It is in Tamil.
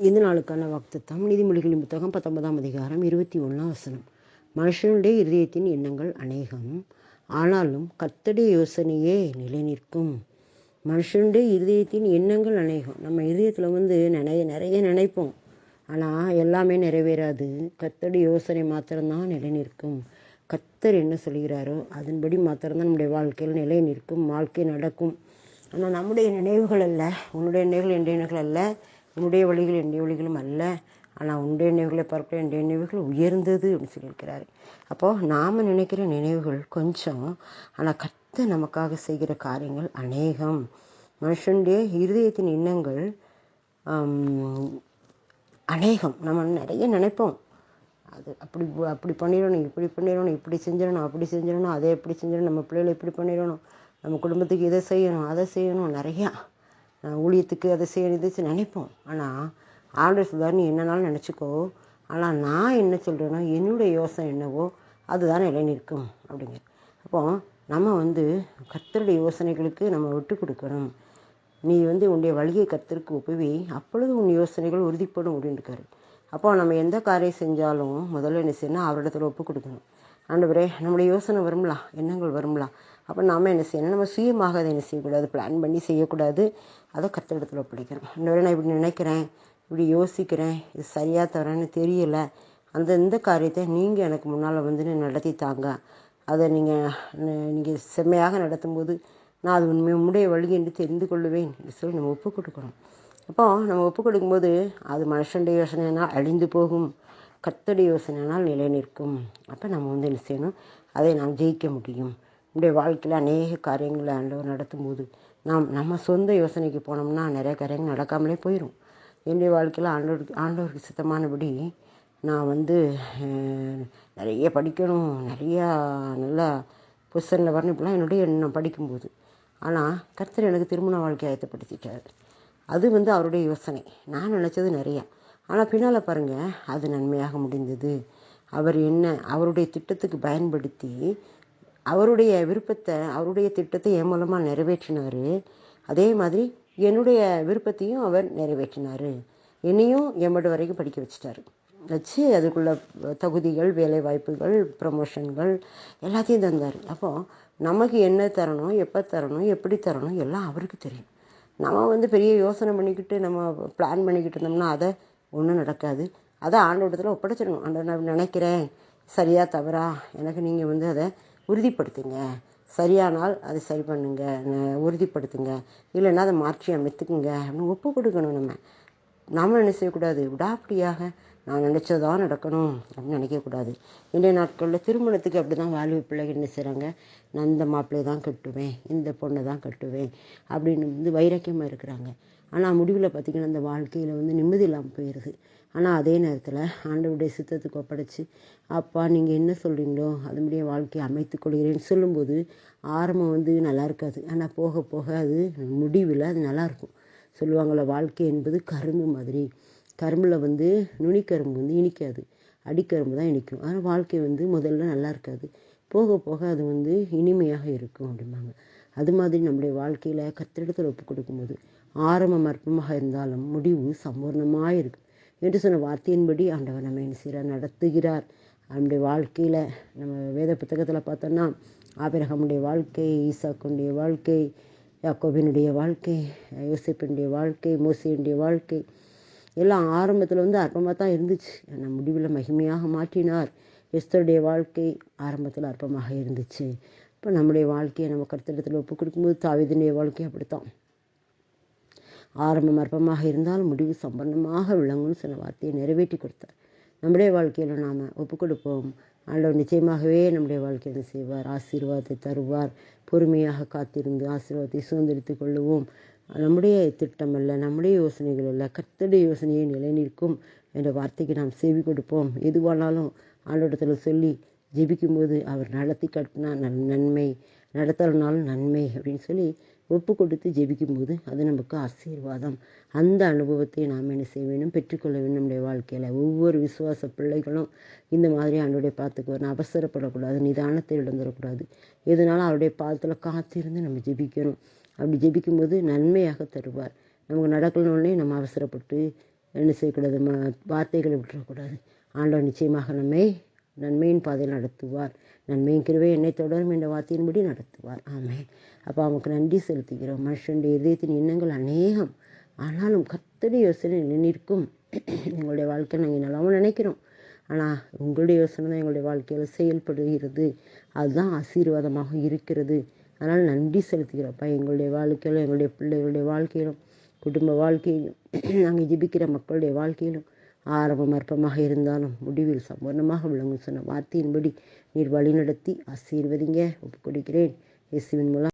இந்த நாளுக்கான வாக்குத்தத்தம் நீதிமொழிகளின் புத்தகம் 19ஆம் அதிகாரம் 21ஆம் வசனம். மனுஷனுடைய இருதயத்தின் எண்ணங்கள் அநேகம், ஆனாலும் கர்த்தருடைய யோசனையே நிலை நிற்கும். மனுஷனுடைய இருதயத்தின் எண்ணங்கள் அநேகம். நம்ம இருதயத்தில் நிறைய நினைப்போம், ஆனால் எல்லாமே நிறைவேறாது. கர்த்தருடைய யோசனை மாத்திரம்தான் நிலை நிற்கும். கர்த்தர் என்ன சொல்கிறாரோ அதன்படி மாத்திரம்தான் நம்முடைய வாழ்க்கையில் நிலை நிற்கும், வாழ்க்கை நடக்கும். ஆனால் நம்முடைய நினைவுகள் அல்ல, உன்னுடைய நினைவுகள் என்னுடைய நினைவுகள் அல்ல, உன்னுடைய வழிகள் என்னுடைய வழிகளும் அல்ல, ஆனால் உன்னுடைய நினைவுகளை பார்க்க என்னுடைய நினைவுகள் உயர்ந்தது அப்படின்னு சொல்லியிருக்கிறாரு. அப்போது நாம் நினைக்கிற நினைவுகள் கொஞ்சம், ஆனால் கர்த்தர் நமக்காக செய்கிற காரியங்கள் அநேகம். மனுஷனுடைய இருதயத்தின் எண்ணங்கள் அநேகம். நம்ம நிறைய நினைப்போம், அது அப்படி பண்ணிடணும், இப்படி பண்ணிடணும், இப்படி செஞ்சிடணும், அப்படி செஞ்சிடணும், அதை எப்படி செஞ்சிடணும், நம்ம பிள்ளைகளை இப்படி பண்ணிடணும், நம்ம குடும்பத்துக்கு இதை செய்யணும், அதை செய்யணும், நிறையா ஊழியத்துக்கு அதை செய்யணும், இதை நினைப்போம். ஆனால் ஆண்டவர் சொல்றார், நீ என்னன்னாலும் நினச்சிக்கோ, ஆனால் நான் என்ன சொல்கிறேனோ என்னுடைய யோசனை என்னவோ அதுதான் நிலை நிற்கும் அப்படிங்க. அப்போ நம்ம கர்த்தருடைய யோசனைகளுக்கு நம்ம விட்டு கொடுக்கணும். நீ உன்னுடைய வழியை கர்த்தருக்கு ஒப்புவி, அப்பொழுது உன் யோசனைகள் உறுதிப்படும் அப்படின்னு இருக்காரு. அப்போ நம்ம எந்த காரியம் செஞ்சாலும் முதல்ல என்ன செய்யணும், அவரிடத்துல ஒப்பு கொடுக்கணும். ஆண்டவரே, நம்முடைய யோசனை வரும்லா, எண்ணங்கள் வரும்லா, அப்போ நாம் என்ன செய்யணும், நம்ம சுயமாக அதை என்ன செய்யக்கூடாது, பிளான் பண்ணி செய்யக்கூடாது, அதை கர்த்தரிடத்தில் ஒப்படைக்கணும். ஆண்டவரே, நான் இப்படி நினைக்கிறேன், இப்படி யோசிக்கிறேன், இது சரியாக தரேன்னு தெரியலை, இந்த காரியத்தை நீங்கள் எனக்கு முன்னால் நடத்தி தாங்க, அதை நீங்கள் செம்மையாக நடத்தும்போது நான் அது உண்மைய வழி என்று தெரிந்து கொள்ளுவேன் என்று சொல்லி நம்ம ஒப்பு கொடுக்கணும். அப்போ நம்ம ஒப்பு கொடுக்கும்போது அது மனுஷனுடைய யோசனைனால் அழிந்து போகும், கர்த்தருடைய யோசனைனால் நிலை நிற்கும். அப்போ நம்ம என்ன செய்யணும், அதை நாம் ஜெயிக்க முடியும். நம்முடைய வாழ்க்கையில் அநேக காரியங்களை ஆண்டவர் நடத்தும்போது நம்ம சொந்த யோசனைக்கு போனோம்னா நிறைய காரியங்கள் நடக்காமலே போயிடும். என்னுடைய வாழ்க்கையில் ஆண்டவருக்கு சித்தமானபடி நான் நிறைய படிக்கணும், நிறையா நல்லா பொசிஷனில் வரணும், இப்படிலாம் என்னுடைய எண்ணம் படிக்கும்போது. ஆனால் கர்த்தர் எனக்கு திருமண வாழ்க்கையை ஆயத்தப்படுத்திட்டார். அது அவருடைய யோசனை. நான் நினச்சது நிறையா, ஆனால் பின்னால் பாருங்கள், அது நன்மையாக முடிந்தது. அவர் அவருடைய திட்டத்துக்கு பயன்படுத்தி அவருடைய விருப்பத்தை, அவருடைய திட்டத்தை என் மூலமாக நிறைவேற்றினார். அதே மாதிரி என்னுடைய விருப்பத்தையும் அவர் நிறைவேற்றினார். என்னையும் எம்பது வரைக்கும் படிக்க வச்சு அதுக்குள்ள தகுதிகள், வேலை வாய்ப்புகள், ப்ரமோஷன்கள் எல்லாத்தையும் தந்தார். அப்போது நமக்கு என்ன தரணும், எப்போ தரணும், எப்படி தரணும் எல்லாம் அவருக்கு தெரியும். நம்ம பெரிய யோசனை பண்ணிக்கிட்டு நம்ம பிளான் பண்ணிக்கிட்டு இருந்தோம்னா அதை ஒன்றும் நடக்காது. அதை ஆண்டவரிடத்தில் ஒப்படைச்சிடணும். ஆண்டவர், நான் நினைக்கிறேன், சரியா தவறா, எனக்கு நீங்கள் அதை உறுதிப்படுத்துங்க, சரியானால் அதை சரி பண்ணுங்க, உறுதிப்படுத்துங்க, இல்லைன்னா அதை மாற்றி அமைத்துக்குங்க அப்படின்னு ஒப்பு கொடுக்கணும். நம்ம என்ன செய்யக்கூடாது, விடாப்படியாக நான் நினச்சதான் நடக்கணும் அப்படின்னு நினைக்கக்கூடாது. இன்றைய நாட்களில் திருமணத்துக்கு அப்படி தான் வாழ்வு பிள்ளைகள் என்ன செய்கிறாங்க, நான் இந்த மாப்பிள்ளையை தான் கட்டுவேன், இந்த பொண்ணை தான் கட்டுவேன் அப்படின்னு வைராக்கியமாக இருக்கிறாங்க. ஆனால் முடிவில் பார்த்திங்கன்னா அந்த வாழ்க்கையில் நிம்மதி இல்லாமல் போயிடுது. ஆனால் அதே நேரத்தில் ஆண்டவருடைய சித்தத்துக்கு ஒப்படைச்சி, அப்பா நீங்கள் என்ன சொல்கிறீங்களோ அதனுடைய வாழ்க்கையை அமைத்து கொள்கிறேன்னு சொல்லும்போது ஆரம்பம் நல்லா இருக்காது, ஆனால் போக போக அது முடிவில் அது நல்லாயிருக்கும். சொல்லுவாங்கள்ல, வாழ்க்கை என்பது கரும்பு மாதிரி. கரும்பில் நுனிக்கரும்பு இனிக்காது, அடிக்கரும்பு தான் இனிக்கும். ஆனால் வாழ்க்கை முதல்ல நல்லா இருக்காது, போக போக அது இனிமையாக இருக்கும் அப்படிம்பாங்க. அது மாதிரி நம்முடைய வாழ்க்கையில் கர்த்தரிடத்தில் ஒப்பு கொடுக்கும்போது ஆரம்பம் அற்பமாக இருந்தாலும் முடிவு சம்பூர்ணமாக இருக்கும் என்று சொன்ன வார்த்தையின்படி ஆண்டவர் நம்ம என்ன செய்கிறார், நடத்துகிறார். நம்முடைய வாழ்க்கையில் நம்ம வேத புத்தகத்தில் பார்த்தோன்னா ஆபிரகாமுடைய வாழ்க்கை, ஈசாக்குடைய வாழ்க்கை, யாக்கோபினுடைய வாழ்க்கை, யோசேப்பினுடைய வாழ்க்கை, மோசேயுடைய வாழ்க்கை எல்லாம் ஆரம்பத்தில் அற்பமாக தான் இருந்துச்சு, ஆனால் முடிவில் மகிமையாக மாற்றினார். எஸ்தருடைய வாழ்க்கை ஆரம்பத்தில் அற்பமாக இருந்துச்சு. இப்போ நம்முடைய வாழ்க்கையை நம்ம கர்த்தரிடத்தில் ஒப்பு கொடுக்கும்போது தாவீதுடைய வாழ்க்கை அப்படித்தான். ஆரம்பம் அற்பமாக இருந்தால் முடிவு சம்பன்னமாக விளங்கும்னு சொன்ன வார்த்தையை நிறைவேற்றி கொடுத்தார். நம்முடைய வாழ்க்கையில் நாம் ஒப்பு கொடுப்போம். ஆண்டவர் நிச்சயமாகவே நம்முடைய வாழ்க்கையில் செய்வார், ஆசீர்வாதத்தை தருவார். பொறுமையாக காத்திருந்து ஆசீர்வாதத்தை சுதந்திரித்து கொள்ளுவோம். நம்முடைய திட்டம் அல்ல, நம்முடைய யோசனைகள் அல்ல, கர்த்தருடைய யோசனையை நிலை நிற்கும் என்ற வார்த்தைக்கு நாம் செவி கொடுப்போம். எதுவானாலும் ஆண்டவரிடத்தில் சொல்லி ஜெபிக்கும்போது அவர் நடத்தி காட்டினா நன்மை, நடத்தலனாலும் நன்மை அப்படின்னு சொல்லி ஒப்பு கொடுத்து ஜெபிக்கும்போது அது நமக்கு ஆசீர்வாதம். அந்த அனுபவத்தை நாம் என்ன செய்ய வேண்டும், பெற்றுக்கொள்ள வேண்டும். நம்முடைய வாழ்க்கையில் ஒவ்வொரு விசுவாச பிள்ளைகளும் இந்த மாதிரி ஆண்டவருடைய பாதத்துக்கு வரணும். அவசரப்படக்கூடாது, நிதானத்தை இழந்துடக்கூடாது. எதனாலும் அவருடைய பாதத்தில் காத்திருந்து நம்ம ஜெபிக்கணும். அப்படி ஜெபிக்கும்போது நன்மையாக தருவார். நமக்கு நடக்கணுன்னே நம்ம அவசரப்பட்டு என்ன செய்யக்கூடாது, வார்த்தைகளை விட்டுறக்கூடாது. ஆண்டவர் நிச்சயமாக நம்மை நன்மையின் பாதையில் நடத்துவார். நன்மையின் கிருபை என்னை தொடரும் என்ற வார்த்தையின்படி நடத்துவார். ஆமென். அப்போ அவனுக்கு நன்றி செலுத்துகிறோம். மனுஷனுடைய இதயத்தின் எண்ணங்கள் அநேகம், ஆனாலும் கர்த்தருடைய யோசனை நிற்கும். எங்களுடைய வாழ்க்கையில் நாங்கள் நல்லாவும் நினைக்கிறோம், ஆனால் உங்களுடைய யோசனை தான் எங்களுடைய வாழ்க்கையில் செயல்படுகிறது. அதுதான் ஆசீர்வாதமாக இருக்கிறது. அதனால் நன்றி செலுத்துகிறோம்ப்பா. எங்களுடைய வாழ்க்கையிலும், எங்களுடைய பிள்ளைகளுடைய வாழ்க்கையிலும், குடும்ப வாழ்க்கையிலும், நாங்கள் ஜெபிக்கிற மக்களுடைய வாழ்க்கையிலும் ஆரம்பம் அற்பமாக இருந்தாலும் முடிவில் சம்பூர்ணமாக விளங்கும் சொன்ன வார்த்தையின்படி நீர் வழி நடத்தி ஆசீர்வதிங்க. ஒப்புக் கொடுக்கிறேன் இயேசுவின் மூலம்.